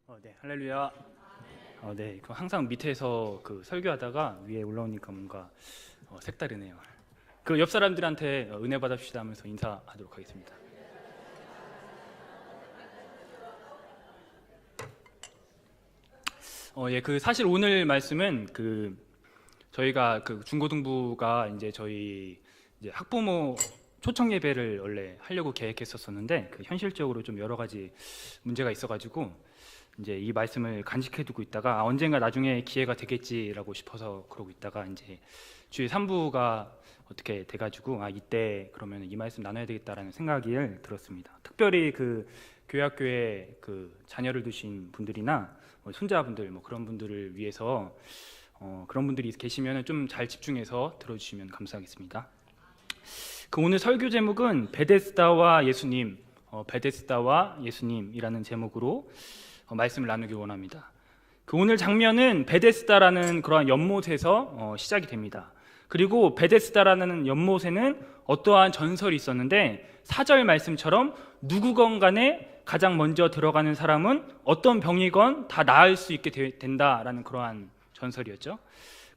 네, 할렐루야. 네, 항상 밑에서 설교하다가 위에 올라오니까 뭔가 색다르네요. 옆 사람들한테 은혜 받읍시다 하면서 인사하도록 하겠습니다. 예, 사실 오늘 말씀은 저희가 중고등부가 이제 저희 이제 학부모 초청 예배를 원래 하려고 계획했었는데 현실적으로 좀 여러 가지 문제가 있어가지고 이제 이 말씀을 간직해두고 있다가 언젠가 나중에 기회가 되겠지라고 싶어서 그러고 있다가 이제 주일 3부가 어떻게 돼가지고 이때 그러면 이 말씀 나눠야 되겠다라는 생각이 들었습니다. 특별히 교회학교에 자녀를 두신 분들이나 손자분들 그런 분들을 위해서 그런 분들이 계시면 좀 잘 집중해서 들어주시면 감사하겠습니다. 오늘 설교 제목은 베데스다와 예수님, 베데스다와 예수님이라는 제목으로 말씀을 나누기 원합니다. 오늘 장면은 베데스다라는 그러한 연못에서 시작이 됩니다. 그리고 베데스다라는 연못에는 어떠한 전설이 있었는데 4절 말씀처럼 누구건 간에 가장 먼저 들어가는 사람은 어떤 병이건 다 나을 수 있게 된다라는 그러한 전설이었죠.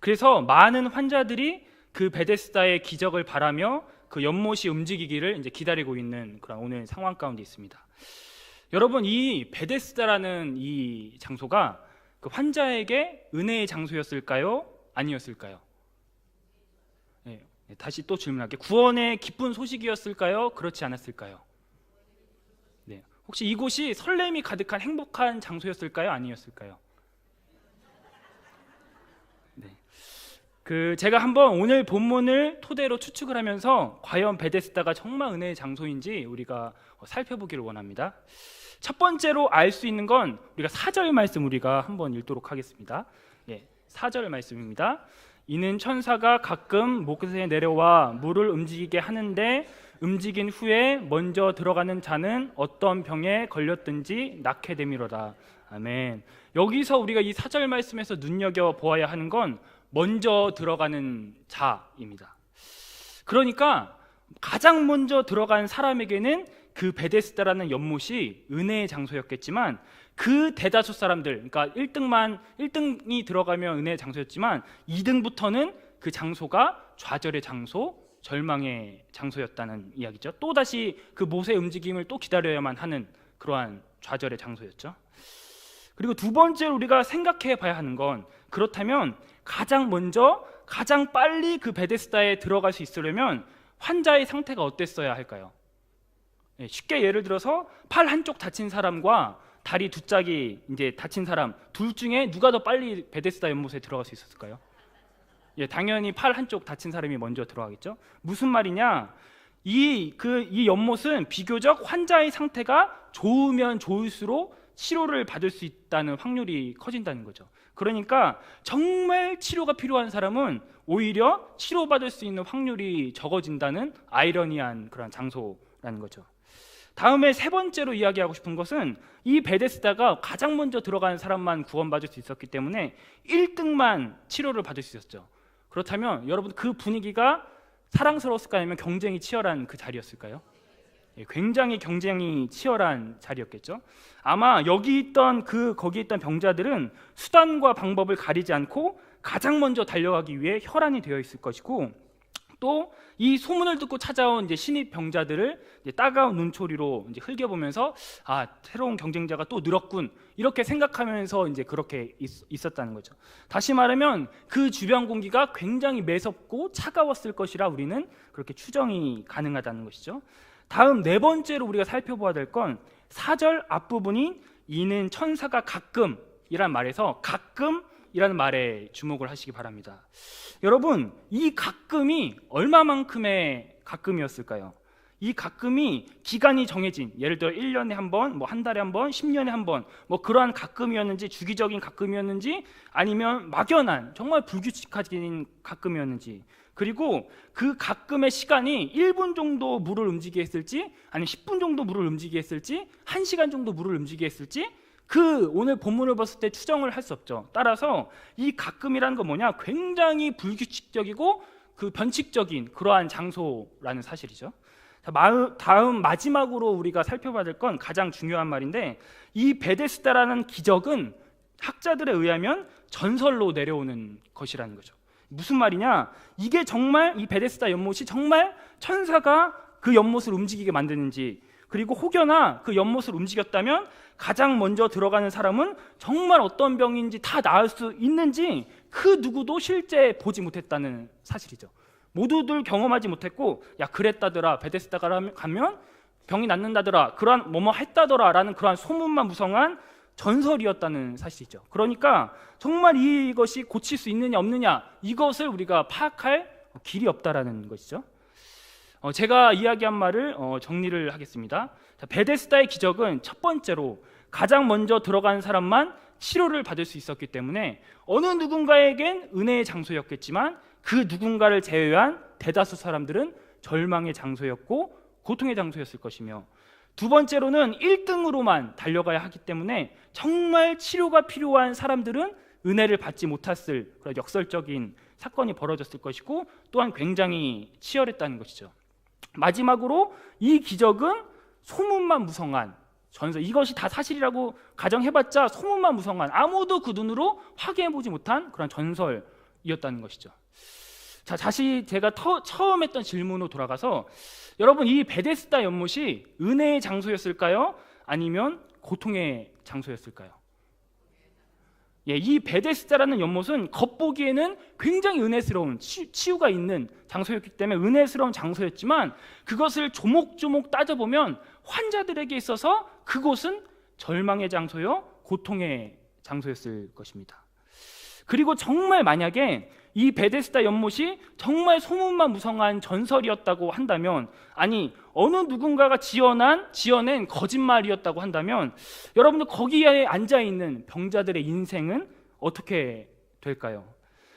그래서 많은 환자들이 베데스다의 기적을 바라며 연못이 움직이기를 이제 기다리고 있는 그런 오늘 상황 가운데 있습니다. 여러분, 이 베데스다라는 이 장소가 환자에게 은혜의 장소였을까요? 아니었을까요? 네, 다시 또 질문할게요. 구원의 기쁜 소식이었을까요? 그렇지 않았을까요? 네, 혹시 이곳이 설렘이 가득한 행복한 장소였을까요? 아니었을까요? 네. 제가 한번 오늘 본문을 토대로 추측을 하면서 과연 베데스다가 정말 은혜의 장소인지 우리가 살펴보기를 원합니다. 첫 번째로 알 수 있는 건 우리가 4절 말씀 우리가 한번 읽도록 하겠습니다. 4절 말씀입니다. 이는 천사가 가끔 목에서 내려와 물을 움직이게 하는데 움직인 후에 먼저 들어가는 자는 어떤 병에 걸렸든지 낫게 되미로다. 아멘. 여기서 우리가 이 4절 말씀에서 눈여겨보아야 하는 건 먼저 들어가는 자입니다. 그러니까 가장 먼저 들어간 사람에게는 베데스다라는 연못이 은혜의 장소였겠지만 대다수 사람들, 그러니까 1등이 들어가면 은혜의 장소였지만 2등부터는 그 장소가 좌절의 장소, 절망의 장소였다는 이야기죠. 또다시 못의 움직임을 또 기다려야만 하는 그러한 좌절의 장소였죠. 그리고 두 번째로 우리가 생각해 봐야 하는 건, 그렇다면 가장 먼저 가장 빨리 베데스다에 들어갈 수 있으려면 환자의 상태가 어땠어야 할까요? 쉽게 예를 들어서 팔 한쪽 다친 사람과 다리 두 짝이 이제 다친 사람 둘 중에 누가 더 빨리 베데스다 연못에 들어갈 수 있었을까요? 당연히 팔 한쪽 다친 사람이 먼저 들어가겠죠. 무슨 말이냐? 이 연못은 비교적 환자의 상태가 좋으면 좋을수록 치료를 받을 수 있다는 확률이 커진다는 거죠. 그러니까 정말 치료가 필요한 사람은 오히려 치료받을 수 있는 확률이 적어진다는 아이러니한 그런 장소라는 거죠. 다음에 세 번째로 이야기하고 싶은 것은 이 베데스다가 가장 먼저 들어가는 사람만 구원받을 수 있었기 때문에 1등만 치료를 받을 수 있었죠. 그렇다면 여러분, 분위기가 사랑스러웠을까요? 아니면 경쟁이 치열한 자리였을까요? 굉장히 경쟁이 치열한 자리였겠죠. 아마 거기 있던 병자들은 수단과 방법을 가리지 않고 가장 먼저 달려가기 위해 혈안이 되어 있을 것이고, 또 이 소문을 듣고 찾아온 이제 신입 병자들을 이제 따가운 눈초리로 이제 흘겨보면서 새로운 경쟁자가 또 늘었군, 이렇게 생각하면서 이제 그렇게 있었다는 거죠. 다시 말하면 주변 공기가 굉장히 매섭고 차가웠을 것이라 우리는 그렇게 추정이 가능하다는 것이죠. 다음 네 번째로 우리가 살펴봐야 될 건 4절 앞부분인 이는 천사가 가끔이란 말에서 가끔이라는 말에 주목을 하시기 바랍니다. 여러분, 이 가끔이 얼마만큼의 가끔이었을까요? 이 가끔이 기간이 정해진, 예를 들어 1년에 한 번, 한 달에 한 번, 10년에 한 번, 그러한 가끔이었는지, 주기적인 가끔이었는지, 아니면 막연한 정말 불규칙화된 가끔이었는지, 그리고 가끔의 시간이 1분 정도 물을 움직이게 했을지, 아니면 10분 정도 물을 움직이게 했을지, 1시간 정도 물을 움직이게 했을지, 오늘 본문을 봤을 때 추정을 할 수 없죠. 따라서 이 가끔이라는 건 뭐냐? 굉장히 불규칙적이고 변칙적인 그러한 장소라는 사실이죠. 자, 다음 마지막으로 우리가 살펴봐야 될 건 가장 중요한 말인데, 이 베데스다라는 기적은 학자들에 의하면 전설로 내려오는 것이라는 거죠. 무슨 말이냐? 이게 정말 이 베데스다 연못이 정말 천사가 그 연못을 움직이게 만드는지, 그리고 혹여나 그 연못을 움직였다면 가장 먼저 들어가는 사람은 정말 어떤 병인지 다 나을 수 있는지 그 누구도 실제 보지 못했다는 사실이죠. 모두들 경험하지 못했고, 야 그랬다더라, 베데스다 가면 병이 낫는다더라, 그러한 뭐뭐 했다더라 라는 그러한 소문만 무성한 전설이었다는 사실이죠. 그러니까 정말 이것이 고칠 수 있느냐 없느냐, 이것을 우리가 파악할 길이 없다라는 것이죠. 제가 이야기한 말을 정리를 하겠습니다. 자, 베데스다의 기적은 첫 번째로 가장 먼저 들어간 사람만 치료를 받을 수 있었기 때문에 어느 누군가에겐 은혜의 장소였겠지만 그 누군가를 제외한 대다수 사람들은 절망의 장소였고 고통의 장소였을 것이며, 두 번째로는 1등으로만 달려가야 하기 때문에 정말 치료가 필요한 사람들은 은혜를 받지 못했을 그런 역설적인 사건이 벌어졌을 것이고, 또한 굉장히 치열했다는 것이죠. 마지막으로 이 기적은 소문만 무성한 전설, 이것이 다 사실이라고 가정해봤자 소문만 무성한, 아무도 그 눈으로 확인해보지 못한 그런 전설이었다는 것이죠. 자, 다시 제가 처음 했던 질문으로 돌아가서, 여러분 이 베데스다 연못이 은혜의 장소였을까요? 아니면 고통의 장소였을까요? 예, 이 베데스다라는 연못은 겉보기에는 굉장히 은혜스러운 치유가 있는 장소였기 때문에 은혜스러운 장소였지만, 그것을 조목조목 따져보면 환자들에게 있어서 그곳은 절망의 장소요, 고통의 장소였을 것입니다. 그리고 정말 만약에 이 베데스다 연못이 정말 소문만 무성한 전설이었다고 한다면, 아니 어느 누군가가 지어낸 거짓말이었다고 한다면, 여러분들 거기에 앉아있는 병자들의 인생은 어떻게 될까요?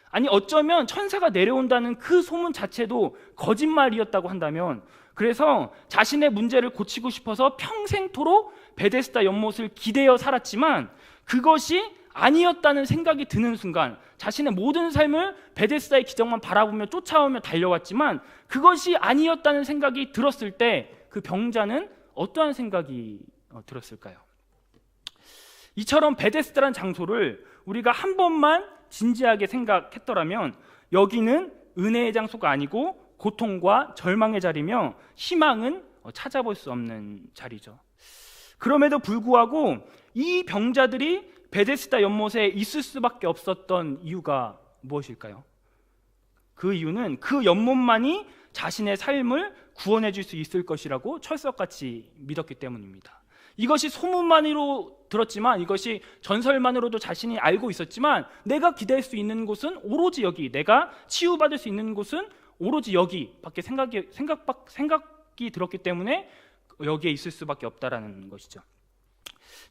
아니 어쩌면 천사가 내려온다는 그 소문 자체도 거짓말이었다고 한다면, 그래서 자신의 문제를 고치고 싶어서 평생토록 베데스다 연못을 기대어 살았지만 그것이 아니었다는 생각이 드는 순간, 자신의 모든 삶을 베데스다의 기적만 바라보며 쫓아오며 달려왔지만 그것이 아니었다는 생각이 들었을 때 그 병자는 어떠한 생각이 들었을까요? 이처럼 베데스다라는 장소를 우리가 한 번만 진지하게 생각했더라면 여기는 은혜의 장소가 아니고 고통과 절망의 자리며 희망은 찾아볼 수 없는 자리죠. 그럼에도 불구하고 이 병자들이 베데스다 연못에 있을 수밖에 없었던 이유가 무엇일까요? 그 이유는 그 연못만이 자신의 삶을 구원해 줄 수 있을 것이라고 철석같이 믿었기 때문입니다. 이것이 소문만으로 들었지만, 이것이 전설만으로도 자신이 알고 있었지만, 내가 기대할 수 있는 곳은 오로지 여기, 내가 치유받을 수 있는 곳은 오로지 여기밖에 생각이 들었기 때문에 여기에 있을 수밖에 없다라는 것이죠.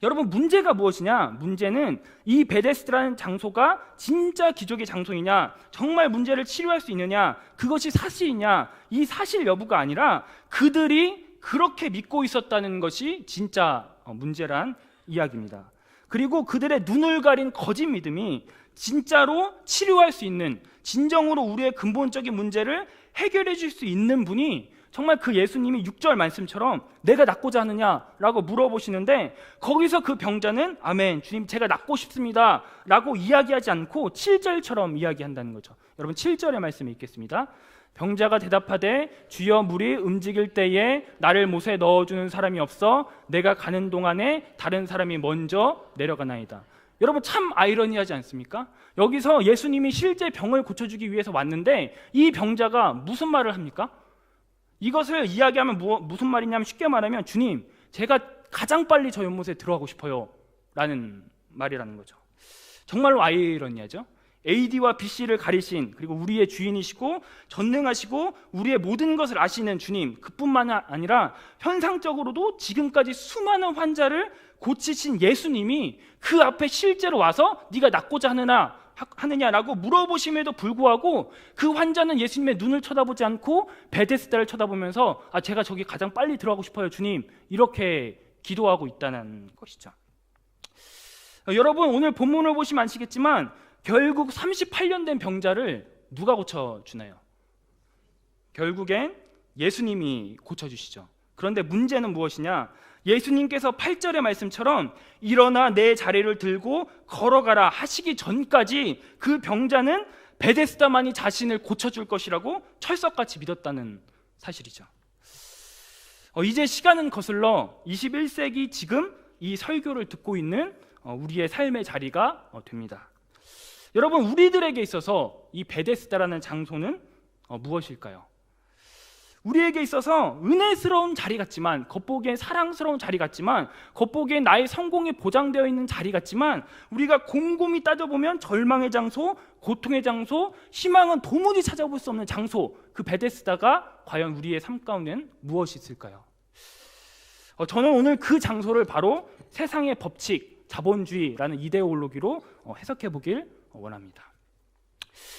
여러분 문제가 무엇이냐? 문제는 이 베데스다라는 장소가 진짜 기적의 장소이냐, 정말 문제를 치료할 수 있느냐, 그것이 사실이냐, 이 사실 여부가 아니라 그들이 그렇게 믿고 있었다는 것이 진짜 문제란 이야기입니다. 그리고 그들의 눈을 가린 거짓 믿음이 진짜로 치료할 수 있는, 진정으로 우리의 근본적인 문제를 해결해 줄 수 있는 분이 정말 그 예수님이 6절 말씀처럼 내가 낫고자 하느냐라고 물어보시는데, 거기서 그 병자는 아멘, 주님 제가 낫고 싶습니다 라고 이야기하지 않고 7절처럼 이야기한다는 거죠. 여러분 7절의 말씀을 읽겠습니다. 병자가 대답하되 주여 물이 움직일 때에 나를 못에 넣어주는 사람이 없어 내가 가는 동안에 다른 사람이 먼저 내려가나이다. 여러분 참 아이러니하지 않습니까? 여기서 예수님이 실제 병을 고쳐주기 위해서 왔는데 이 병자가 무슨 말을 합니까? 이것을 이야기하면 무슨 말이냐면, 쉽게 말하면 주님 제가 가장 빨리 저 연못에 들어가고 싶어요 라는 말이라는 거죠. 정말로 아이러니하죠. AD와 BC를 가리신, 그리고 우리의 주인이시고 전능하시고 우리의 모든 것을 아시는 주님, 그뿐만 아니라 현상적으로도 지금까지 수많은 환자를 고치신 예수님이 그 앞에 실제로 와서 네가 낫고자 하느냐라고 물어보심에도 불구하고 그 환자는 예수님의 눈을 쳐다보지 않고 베데스다를 쳐다보면서 제가 저기 가장 빨리 들어가고 싶어요 주님, 이렇게 기도하고 있다는 것이죠. 여러분 오늘 본문을 보시면 아시겠지만 결국 38년 된 병자를 누가 고쳐주나요? 결국엔 예수님이 고쳐주시죠. 그런데 문제는 무엇이냐? 예수님께서 8절의 말씀처럼 일어나 내 자리를 들고 걸어가라 하시기 전까지 그 병자는 베데스다만이 자신을 고쳐줄 것이라고 철석같이 믿었다는 사실이죠. 이제 시간은 거슬러 21세기 지금 이 설교를 듣고 있는 우리의 삶의 자리가 됩니다. 여러분, 우리들에게 있어서 이 베데스다라는 장소는 무엇일까요? 우리에게 있어서 은혜스러운 자리 같지만, 겉보기엔 사랑스러운 자리 같지만, 겉보기엔 나의 성공이 보장되어 있는 자리 같지만, 우리가 곰곰이 따져보면 절망의 장소, 고통의 장소, 희망은 도무지 찾아볼 수 없는 장소, 그 베데스다가 과연 우리의 삶 가운데는 무엇이 있을까요? 저는 오늘 그 장소를 바로 세상의 법칙, 자본주의라는 이데올로기로 해석해 보길 원합니다.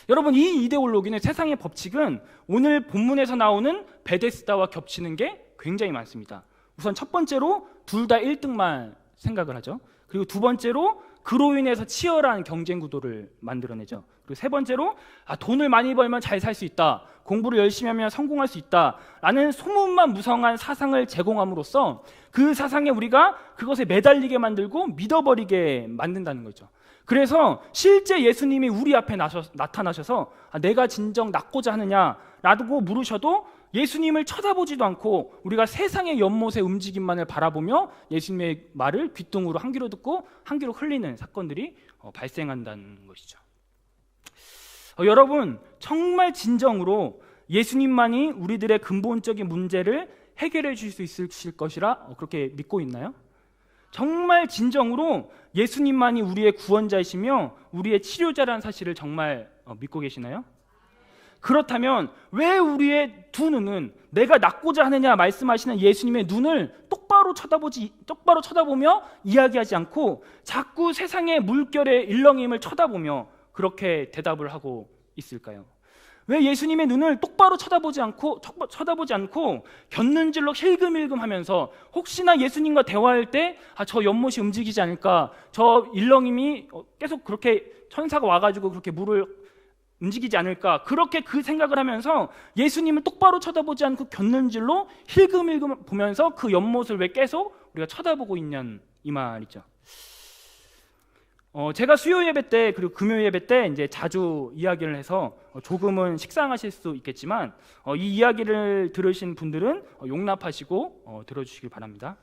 여러분, 이 이데올로기는, 세상의 법칙은 오늘 본문에서 나오는 베데스다와 겹치는 게 굉장히 많습니다. 우선 첫 번째로 둘 다 1등만 생각을 하죠. 그리고 두 번째로 그로 인해서 치열한 경쟁 구도를 만들어내죠. 그리고 세 번째로 돈을 많이 벌면 잘 살 수 있다, 공부를 열심히 하면 성공할 수 있다 라는 소문만 무성한 사상을 제공함으로써 그 사상에 우리가 그것에 매달리게 만들고 믿어버리게 만든다는 거죠. 그래서 실제 예수님이 우리 앞에 나타나셔서 내가 진정 낫고자 하느냐라고 물으셔도 예수님을 쳐다보지도 않고 우리가 세상의 연못의 움직임만을 바라보며 예수님의 말을 귓등으로 한 귀로 듣고 한 귀로 흘리는 사건들이 발생한다는 것이죠. 여러분, 정말 진정으로 예수님만이 우리들의 근본적인 문제를 해결해 주실 수 있을 것이라 그렇게 믿고 있나요? 정말 진정으로 예수님만이 우리의 구원자이시며 우리의 치료자라는 사실을 정말 믿고 계시나요? 그렇다면 왜 우리의 두 눈은 내가 낫고자 하느냐 말씀하시는 예수님의 눈을 똑바로 쳐다보며 이야기하지 않고 자꾸 세상의 물결의 일렁임을 쳐다보며 그렇게 대답을 하고 있을까요? 왜 예수님의 눈을 똑바로 쳐다보지 않고 곁눈질로 힐끔힐끔하면서 혹시나 예수님과 대화할 때 저 연못이 움직이지 않을까, 저 일렁임이 계속 그렇게 천사가 와가지고 그렇게 물을 움직이지 않을까, 그렇게 그 생각을 하면서 예수님을 똑바로 쳐다보지 않고 곁눈질로 힐끔힐끔 보면서 그 연못을 왜 계속 우리가 쳐다보고 있냐는 이 말이죠. 제가 수요 예배 때 그리고 금요 예배 때 이제 자주 이야기를 해서 조금은 식상하실 수 있겠지만 이 이야기를 들으신 분들은 용납하시고 들어주시길 바랍니다.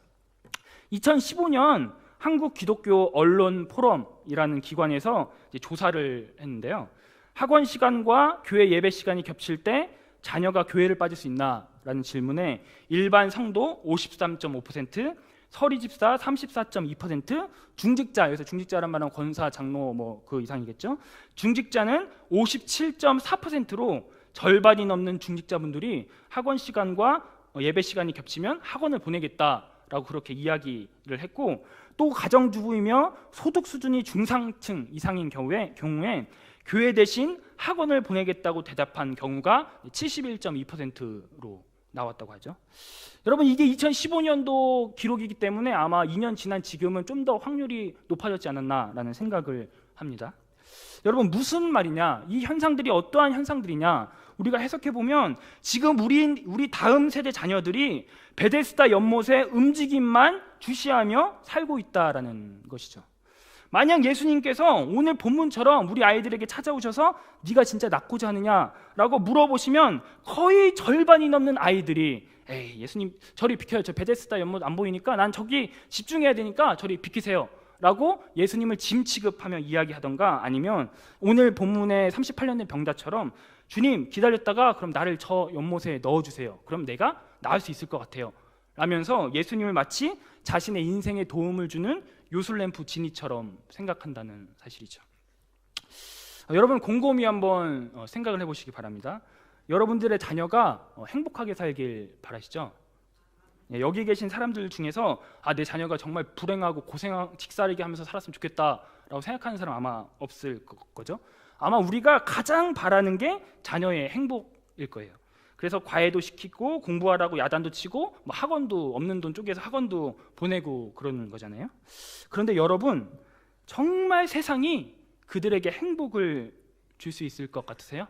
2015년 한국 기독교 언론 포럼이라는 기관에서 이제 조사를 했는데요. 학원 시간과 교회 예배 시간이 겹칠 때 자녀가 교회를 빠질 수 있나라는 질문에 일반 성도 53.5%, 서리 집사 34.2%, 중직자, 여기서 중직자란 말은 권사, 장로 뭐 그 이상이겠죠. 중직자는 57.4%로 절반이 넘는 중직자분들이 학원 시간과 예배 시간이 겹치면 학원을 보내겠다라고 그렇게 이야기를 했고, 또 가정주부이며 소득 수준이 중상층 이상인 경우에 교회 대신 학원을 보내겠다고 대답한 경우가 71.2%로 나왔다고 하죠. 여러분, 이게 2015년도 기록이기 때문에 아마 2년 지난 지금은 좀 더 확률이 높아졌지 않았나라는 생각을 합니다. 여러분, 무슨 말이냐? 이 현상들이 어떠한 현상들이냐? 우리가 해석해보면 지금 우리 다음 세대 자녀들이 베데스다 연못의 움직임만 주시하며 살고 있다라는 것이죠. 만약 예수님께서 오늘 본문처럼 우리 아이들에게 찾아오셔서 네가 진짜 낫고자 하느냐라고 물어보시면 거의 절반이 넘는 아이들이 에이, 예수님 저리 비켜요. 저 베데스다 연못 안 보이니까 난 저기 집중해야 되니까 저리 비키세요 라고 예수님을 짐 취급하며 이야기하던가, 아니면 오늘 본문의 38년 된 병자처럼 주님 기다렸다가 그럼 나를 저 연못에 넣어주세요. 그럼 내가 나을 수 있을 것 같아요 라면서 예수님을 마치 자신의 인생에 도움을 주는 요술램프 지니처럼 생각한다는 사실이죠. 여러분, 곰곰이 한번 생각을 해보시기 바랍니다. 여러분들의 자녀가 행복하게 살길 바라시죠? 여기 계신 사람들 중에서 내 자녀가 정말 불행하고 직살이게 하면서 살았으면 좋겠다라고 생각하는 사람 아마 없을 거죠. 아마 우리가 가장 바라는 게 자녀의 행복일 거예요. 그래서 과외도 시키고 공부하라고 야단도 치고 뭐 학원도 없는 돈 쪼개서 학원도 보내고 그러는 거잖아요. 그런데 여러분, 정말 세상이 그들에게 행복을 줄 수 있을 것 같으세요?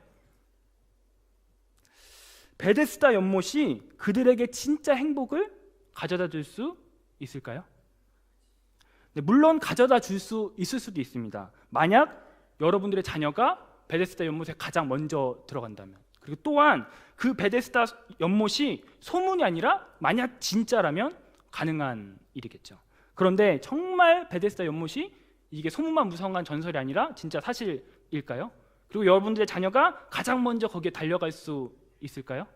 베데스다 연못이 그들에게 진짜 행복을 가져다 줄 수 있을까요? 네, 물론 가져다 줄 수 있을 수도 있습니다. 만약 여러분들의 자녀가 베데스다 연못에 가장 먼저 들어간다면, 그리고 또한 그 베데스다 연못이 소문이 아니라 만약 진짜라면 가능한 일이겠죠. 그런데 정말 베데스다 연못이 이게 소문만 무성한 전설이 아니라 진짜 사실일까요? 그리고 여러분들의 자녀가 가장 먼저 거기에 달려갈 수 있을까요?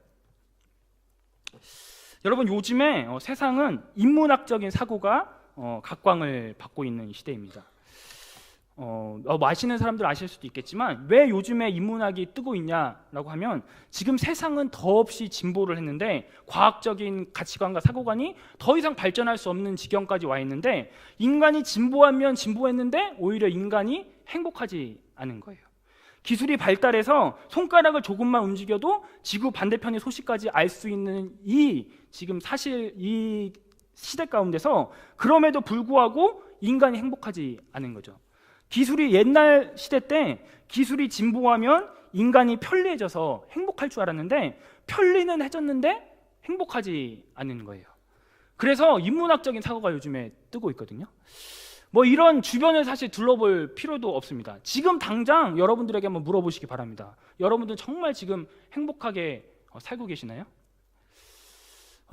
여러분, 요즘에 세상은 인문학적인 사고가 각광을 받고 있는 시대입니다. 아시는 사람들 아실 수도 있겠지만 왜 요즘에 인문학이 뜨고 있냐라고 하면, 지금 세상은 더없이 진보를 했는데 과학적인 가치관과 사고관이 더 이상 발전할 수 없는 지경까지 와 있는데, 인간이 진보하면 진보했는데 오히려 인간이 행복하지 않은 거예요. 기술이 발달해서 손가락을 조금만 움직여도 지구 반대편의 소식까지 알 수 있는 지금 사실 이 시대 가운데서 그럼에도 불구하고 인간이 행복하지 않은 거죠. 기술이 옛날 시대 때 기술이 진보하면 인간이 편리해져서 행복할 줄 알았는데 편리는 해졌는데 행복하지 않은 거예요. 그래서 인문학적인 사고가 요즘에 뜨고 있거든요. 이런 주변을 사실 둘러볼 필요도 없습니다. 지금 당장 여러분들에게 한번 물어보시기 바랍니다. 여러분들 정말 지금 행복하게 살고 계시나요?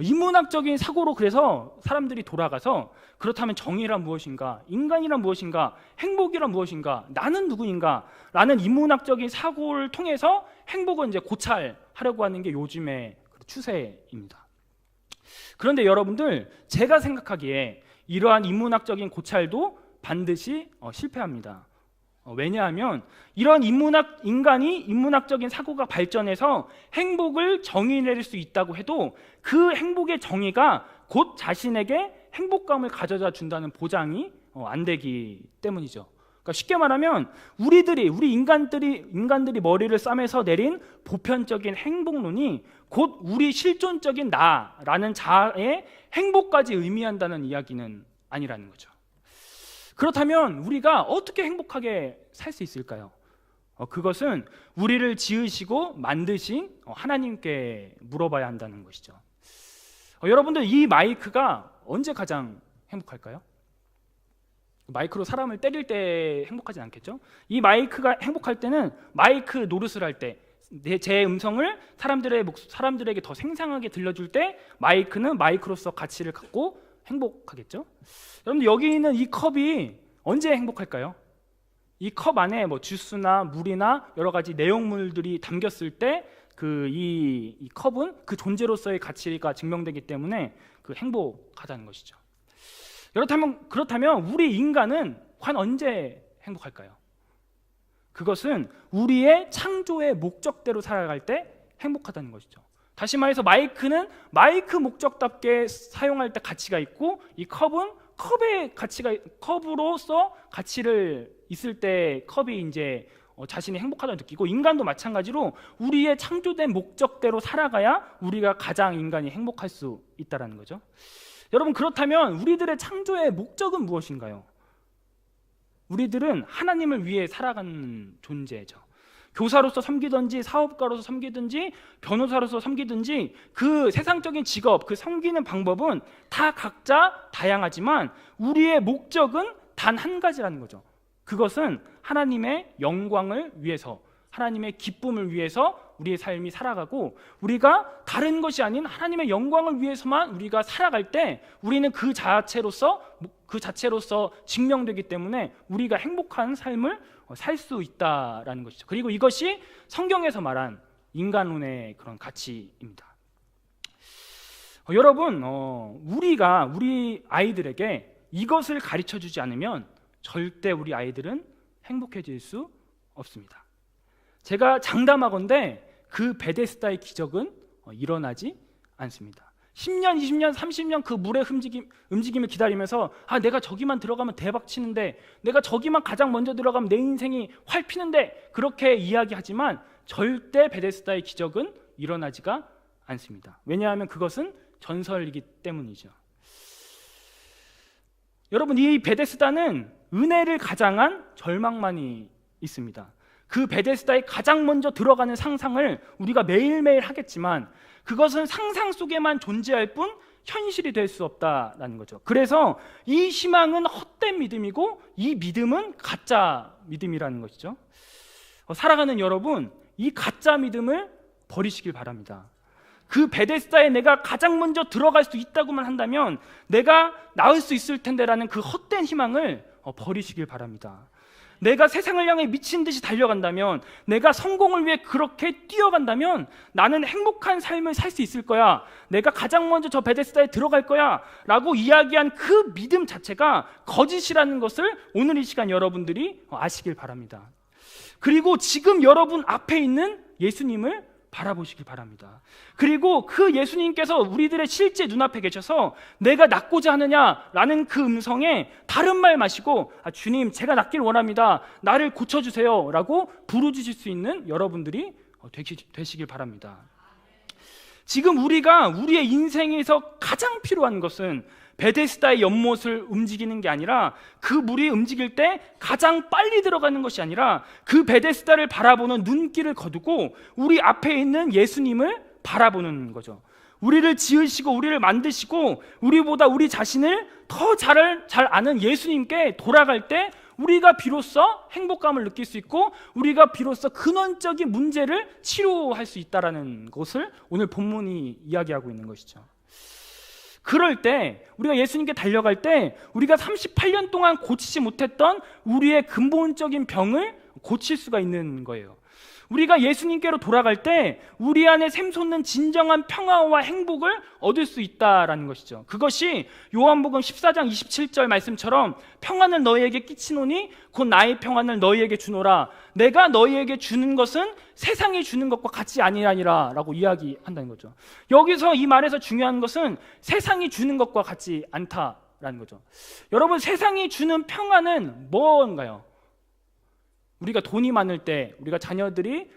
인문학적인 사고로 그래서 사람들이 돌아가서, 그렇다면 정의란 무엇인가, 인간이란 무엇인가, 행복이란 무엇인가, 나는 누구인가 라는 인문학적인 사고를 통해서 행복을 이제 고찰하려고 하는 게 요즘의 추세입니다. 그런데 여러분들, 제가 생각하기에 이러한 인문학적인 고찰도 반드시 실패합니다. 왜냐하면 이런 인간이 인문학적인 사고가 발전해서 행복을 정의낼 수 있다고 해도 그 행복의 정의가 곧 자신에게 행복감을 가져다 준다는 보장이 안 되기 때문이죠. 그러니까 쉽게 말하면 우리 인간들이 머리를 싸매서 내린 보편적인 행복론이 곧 우리 실존적인 나라는 자아의 행복까지 의미한다는 이야기는 아니라는 거죠. 그렇다면 우리가 어떻게 행복하게 살 수 있을까요? 그것은 우리를 지으시고 만드신 하나님께 물어봐야 한다는 것이죠. 여러분들, 이 마이크가 언제 가장 행복할까요? 마이크로 사람을 때릴 때 행복하지 않겠죠? 이 마이크가 행복할 때는 마이크 노릇을 할 때, 제 음성을 사람들에게 더 생생하게 들려줄 때 마이크는 마이크로서 가치를 갖고 행복하겠죠? 여러분들, 여기 있는 이 컵이 언제 행복할까요? 이 컵 안에 주스나 물이나 여러 가지 내용물들이 담겼을 때 이 컵은 그 존재로서의 가치가 증명되기 때문에 행복하다는 것이죠. 그렇다면 우리 인간은 과연 언제 행복할까요? 그것은 우리의 창조의 목적대로 살아갈 때 행복하다는 것이죠. 다시 말해서 마이크는 마이크 목적답게 사용할 때 가치가 있고, 이 컵은 컵으로서 가치를 있을 때 컵이 이제 자신이 행복하다고 느끼고, 인간도 마찬가지로 우리의 창조된 목적대로 살아가야 우리가 가장 인간이 행복할 수 있다는 거죠. 여러분, 그렇다면 우리들의 창조의 목적은 무엇인가요? 우리들은 하나님을 위해 살아가는 존재죠. 교사로서 섬기든지 사업가로서 섬기든지 변호사로서 섬기든지 그 세상적인 직업, 그 섬기는 방법은 다 각자 다양하지만 우리의 목적은 단 한 가지라는 거죠. 그것은 하나님의 영광을 위해서, 하나님의 기쁨을 위해서 우리의 삶이 살아가고, 우리가 다른 것이 아닌 하나님의 영광을 위해서만 우리가 살아갈 때 우리는 그 자체로서 증명되기 때문에 우리가 행복한 삶을 살 수 있다라는 것이죠. 그리고 이것이 성경에서 말한 인간론의 그런 가치입니다. 여러분, 우리가 우리 아이들에게 이것을 가르쳐주지 않으면 절대 우리 아이들은 행복해질 수 없습니다. 제가 장담하건대 그 베데스다의 기적은 일어나지 않습니다. 10년, 20년, 30년 그 물의 움직임을 기다리면서 내가 저기만 들어가면 대박 치는데, 내가 저기만 가장 먼저 들어가면 내 인생이 활 피는데, 그렇게 이야기하지만 절대 베데스다의 기적은 일어나지가 않습니다. 왜냐하면 그것은 전설이기 때문이죠. 여러분, 이 베데스다는 은혜를 가장한 절망만이 있습니다. 그 베데스다에 가장 먼저 들어가는 상상을 우리가 매일매일 하겠지만 그것은 상상 속에만 존재할 뿐 현실이 될 수 없다라는 거죠. 그래서 이 희망은 헛된 믿음이고 이 믿음은 가짜 믿음이라는 것이죠. 살아가는 여러분, 이 가짜 믿음을 버리시길 바랍니다. 그 베데스다에 내가 가장 먼저 들어갈 수 있다고만 한다면 내가 나을 수 있을 텐데라는 그 헛된 희망을 버리시길 바랍니다. 내가 세상을 향해 미친 듯이 달려간다면, 내가 성공을 위해 그렇게 뛰어간다면 나는 행복한 삶을 살 수 있을 거야, 내가 가장 먼저 저 베데스다에 들어갈 거야 라고 이야기한 그 믿음 자체가 거짓이라는 것을 오늘 이 시간 여러분들이 아시길 바랍니다. 그리고 지금 여러분 앞에 있는 예수님을 바라보시길 바랍니다. 그리고 그 예수님께서 우리들의 실제 눈앞에 계셔서 내가 낫고자 하느냐라는 그 음성에 다른 말 마시고 주님, 제가 낫길 원합니다, 나를 고쳐주세요 라고 부르짖을 수 있는 여러분들이 되시길 바랍니다. 지금 우리가 우리의 인생에서 가장 필요한 것은 베데스다의 연못을 움직이는 게 아니라, 그 물이 움직일 때 가장 빨리 들어가는 것이 아니라 그 베데스다를 바라보는 눈길을 거두고 우리 앞에 있는 예수님을 바라보는 거죠. 우리를 지으시고 우리를 만드시고 우리보다 우리 자신을 더 잘 아는 예수님께 돌아갈 때 우리가 비로소 행복감을 느낄 수 있고 우리가 비로소 근원적인 문제를 치료할 수 있다는 것을 오늘 본문이 이야기하고 있는 것이죠. 그럴 때 우리가 예수님께 달려갈 때 우리가 38년 동안 고치지 못했던 우리의 근본적인 병을 고칠 수가 있는 거예요. 우리가 예수님께로 돌아갈 때 우리 안에 샘솟는 진정한 평화와 행복을 얻을 수 있다라는 것이죠. 그것이 요한복음 14장 27절 말씀처럼 평안을 너희에게 끼치노니 곧 나의 평안을 너희에게 주노라, 내가 너희에게 주는 것은 세상이 주는 것과 같이 아니하니라 라고 이야기한다는 거죠. 여기서 이 말에서 중요한 것은 세상이 주는 것과 같지 않다라는 거죠. 여러분, 세상이 주는 평안은 뭔가요? 우리가 돈이 많을 때, 우리가 자녀들이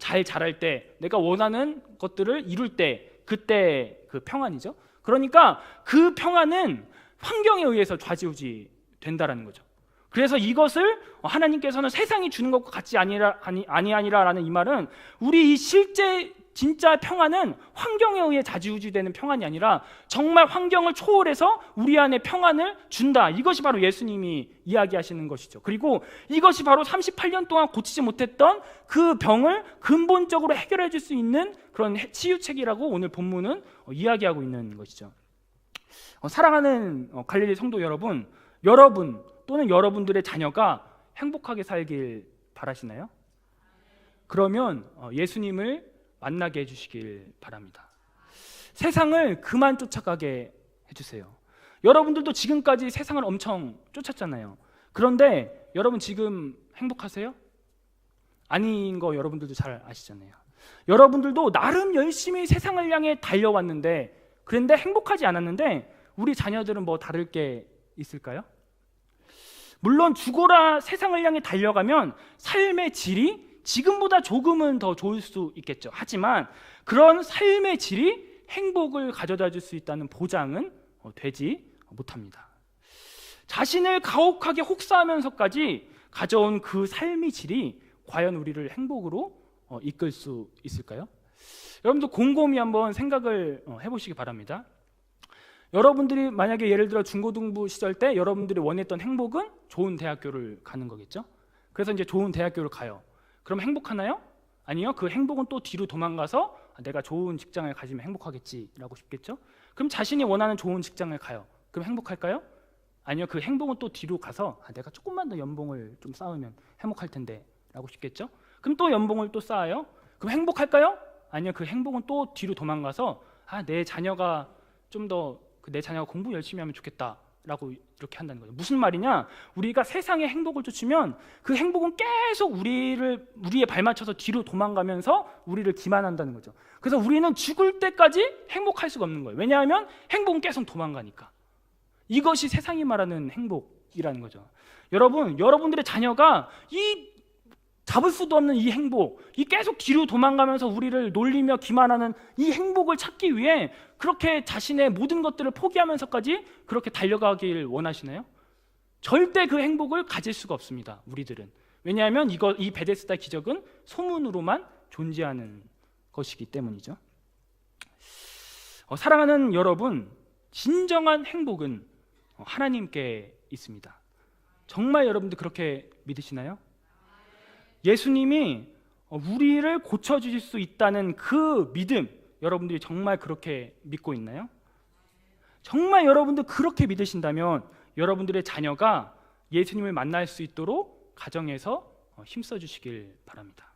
잘 자랄 때, 내가 원하는 것들을 이룰 때, 그때 그 평안이죠. 그러니까 그 평안은 환경에 의해서 좌지우지 된다라는 거죠. 그래서 이것을 하나님께서는 세상이 주는 것과 같이 아니하니라라는 이 말은 우리 이 실제 진짜 평안은 환경에 의해 좌지우지되는 평안이 아니라 정말 환경을 초월해서 우리 안에 평안을 준다. 이것이 바로 예수님이 이야기하시는 것이죠. 그리고 이것이 바로 38년 동안 고치지 못했던 그 병을 근본적으로 해결해 줄 수 있는 그런 치유책이라고 오늘 본문은 이야기하고 있는 것이죠. 사랑하는 갈릴리 성도 여러분, 여러분 또는 여러분들의 자녀가 행복하게 살길 바라시나요? 그러면 예수님을 만나게 해주시길 바랍니다. 세상을 그만 쫓아가게 해주세요. 여러분들도 지금까지 세상을 엄청 쫓았잖아요. 그런데 여러분 지금 행복하세요? 아닌 거 여러분들도 잘 아시잖아요. 여러분들도 나름 열심히 세상을 향해 달려왔는데, 그런데 행복하지 않았는데 우리 자녀들은 뭐 다를 게 있을까요? 물론 죽어라 세상을 향해 달려가면 삶의 질이 지금보다 조금은 더 좋을 수 있겠죠. 하지만 그런 삶의 질이 행복을 가져다 줄 수 있다는 보장은 되지 못합니다. 자신을 가혹하게 혹사하면서까지 가져온 그 삶의 질이 과연 우리를 행복으로 이끌 수 있을까요? 여러분도 곰곰이 한번 생각을 해보시기 바랍니다. 여러분들이 만약에 예를 들어 중고등부 시절 때 여러분들이 원했던 행복은 좋은 대학교를 가는 거겠죠. 그래서 이제 좋은 대학교를 가요. 그럼 행복하나요? 아니요. 그 행복은 또 뒤로 도망가서 내가 좋은 직장을 가지면 행복하겠지라고 싶겠죠. 그럼 자신이 원하는 좋은 직장을 가요. 그럼 행복할까요? 아니요. 그 행복은 또 뒤로 가서 내가 조금만 더 연봉을 좀 쌓으면 행복할 텐데 라고 싶겠죠. 그럼 또 연봉을 또 쌓아요. 그럼 행복할까요? 아니요. 그 행복은 또 뒤로 도망가서 내 자녀가 좀 더 내 자녀가 공부 열심히 하면 좋겠다 라고 이렇게 한다는 거죠. 무슨 말이냐? 우리가 세상의 행복을 쫓으면 그 행복은 계속 우리의 발맞춰서 뒤로 도망가면서 우리를 기만한다는 거죠. 그래서 우리는 죽을 때까지 행복할 수가 없는 거예요. 왜냐하면 행복은 계속 도망가니까. 이것이 세상이 말하는 행복이라는 거죠. 여러분, 여러분들의 자녀가 이 잡을 수도 없는 이 행복, 이 계속 뒤로 도망가면서 우리를 놀리며 기만하는 이 행복을 찾기 위해 그렇게 자신의 모든 것들을 포기하면서까지 그렇게 달려가길 원하시나요? 절대 그 행복을 가질 수가 없습니다. 우리들은. 왜냐하면 이 베데스다 기적은 소문으로만 존재하는 것이기 때문이죠. 사랑하는 여러분, 진정한 행복은 하나님께 있습니다. 정말 여러분들 그렇게 믿으시나요? 예수님이 우리를 고쳐주실 수 있다는 그 믿음, 여러분들이 정말 그렇게 믿고 있나요? 정말 여러분들 그렇게 믿으신다면 여러분들의 자녀가 예수님을 만날 수 있도록 가정에서 힘써 주시길 바랍니다.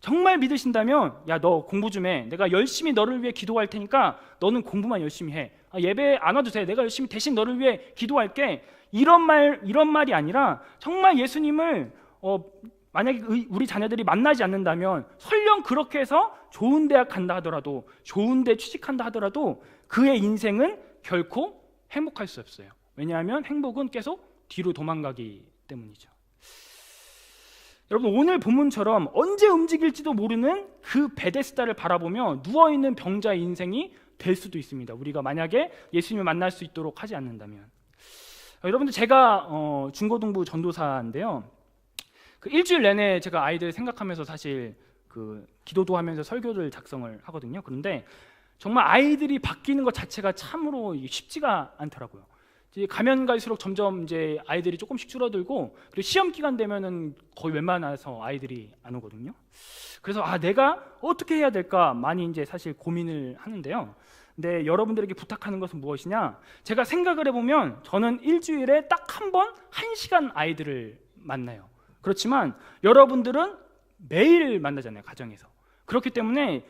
정말 믿으신다면 야, 너 공부 좀 해. 내가 열심히 너를 위해 기도할 테니까 너는 공부만 열심히 해. 예배 안 와도 돼. 내가 열심히 대신 너를 위해 기도할게. 이런 말이 아니라 정말 예수님을 만약에 우리 자녀들이 만나지 않는다면 설령 그렇게 해서 좋은 대학 간다 하더라도, 좋은 데 취직한다 하더라도 그의 인생은 결코 행복할 수 없어요. 왜냐하면 행복은 계속 뒤로 도망가기 때문이죠. 여러분, 오늘 본문처럼 언제 움직일지도 모르는 그 베데스다를 바라보며 누워있는 병자의 인생이 될 수도 있습니다. 우리가 만약에 예수님을 만날 수 있도록 하지 않는다면. 여러분들, 제가 중고등부 전도사인데요, 그 일주일 내내 제가 아이들 생각하면서 사실 그 기도도 하면서 설교를 작성을 하거든요. 그런데 정말 아이들이 바뀌는 것 자체가 참으로 쉽지가 않더라고요. 이제 가면 갈수록 점점 이제 아이들이 조금씩 줄어들고, 그리고 시험 기간 되면은 거의 웬만해서 아이들이 안 오거든요. 그래서 내가 어떻게 해야 될까 많이 이제 사실 고민을 하는데요. 근데 여러분들에게 부탁하는 것은 무엇이냐? 제가 생각을 해보면 저는 일주일에 딱 한 번 1시간 아이들을 만나요. 그렇지만 여러분들은 매일 만나잖아요, 가정에서. 그렇기 때문에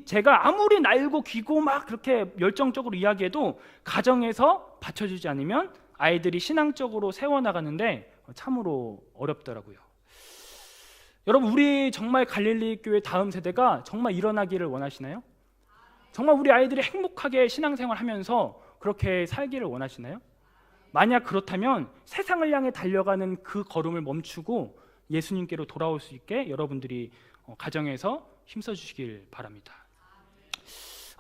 제가 아무리 날고 귀고 막 그렇게 열정적으로 이야기해도 가정에서 받쳐주지 않으면 아이들이 신앙적으로 세워나가는데 참으로 어렵더라고요. 여러분, 우리 정말 갈릴리 교회 다음 세대가 정말 일어나기를 원하시나요? 정말 우리 아이들이 행복하게 신앙생활 하면서 그렇게 살기를 원하시나요? 만약 그렇다면 세상을 향해 달려가는 그 걸음을 멈추고 예수님께로 돌아올 수 있게 여러분들이 가정에서 힘써 주시길 바랍니다.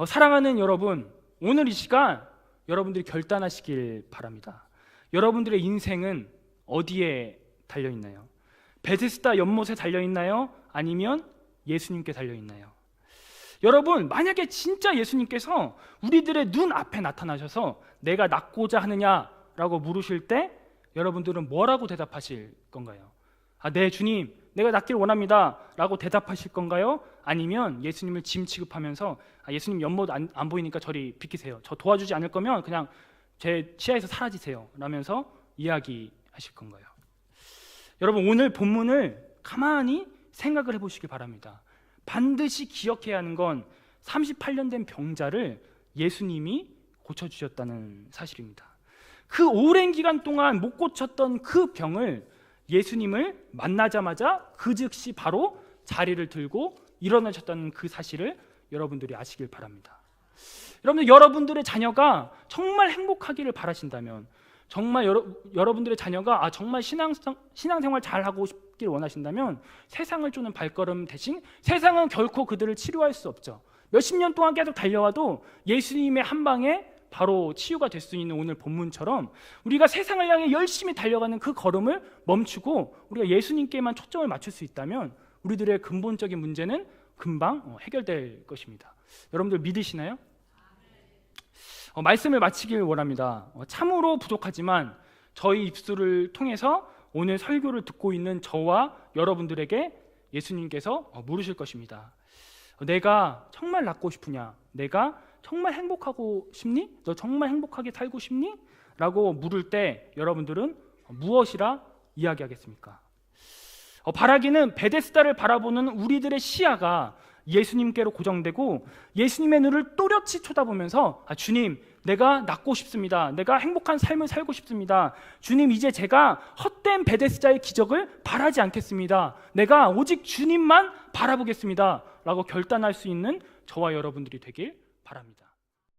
사랑하는 여러분, 오늘 이 시간 여러분들이 결단하시길 바랍니다. 여러분들의 인생은 어디에 달려있나요? 베데스다 연못에 달려있나요? 아니면 예수님께 달려있나요? 여러분, 만약에 진짜 예수님께서 우리들의 눈 앞에 나타나셔서 내가 낫고자 하느냐라고 물으실 때 여러분들은 뭐라고 대답하실 건가요? 네, 주님, 내가 낫길 원합니다 라고 대답하실 건가요? 아니면 예수님을 짐 취급하면서 예수님 연못 안 보이니까 저리 비키세요, 저 도와주지 않을 거면 그냥 제 시야에서 사라지세요 라면서 이야기하실 건가요? 여러분, 오늘 본문을 가만히 생각을 해보시기 바랍니다. 반드시 기억해야 하는 건 38년 된 병자를 예수님이 고쳐주셨다는 사실입니다. 그 오랜 기간 동안 못 고쳤던 그 병을 예수님을 만나자마자 그 즉시 바로 자리를 들고 일어나셨다는 그 사실을 여러분들이 아시길 바랍니다. 여러분들의 자녀가 정말 행복하기를 바라신다면, 정말 여러분들의 자녀가 정말 신앙생활 잘하고 싶길 원하신다면 세상을 쪼는 발걸음 대신 세상은 결코 그들을 치료할 수 없죠. 몇십 년 동안 계속 달려와도 예수님의 한 방에 바로 치유가 될 수 있는 오늘 본문처럼 우리가 세상을 향해 열심히 달려가는 그 걸음을 멈추고 우리가 예수님께만 초점을 맞출 수 있다면 우리들의 근본적인 문제는 금방 해결될 것입니다. 여러분들 믿으시나요? 말씀을 마치길 원합니다. 참으로 부족하지만 저희 입술을 통해서 오늘 설교를 듣고 있는 저와 여러분들에게 예수님께서 물으실 것입니다. 내가 정말 낫고 싶으냐? 내가 정말 행복하고 싶니? 너 정말 행복하게 살고 싶니? 라고 물을 때 여러분들은 무엇이라 이야기하겠습니까? 바라기는 베데스다를 바라보는 우리들의 시야가 예수님께로 고정되고 예수님의 눈을 또렷이 쳐다보면서 주님, 내가 낫고 싶습니다. 내가 행복한 삶을 살고 싶습니다. 주님, 이제 제가 헛된 베데스다의 기적을 바라지 않겠습니다. 내가 오직 주님만 바라보겠습니다 라고 결단할 수 있는 저와 여러분들이 되길 바랍니다.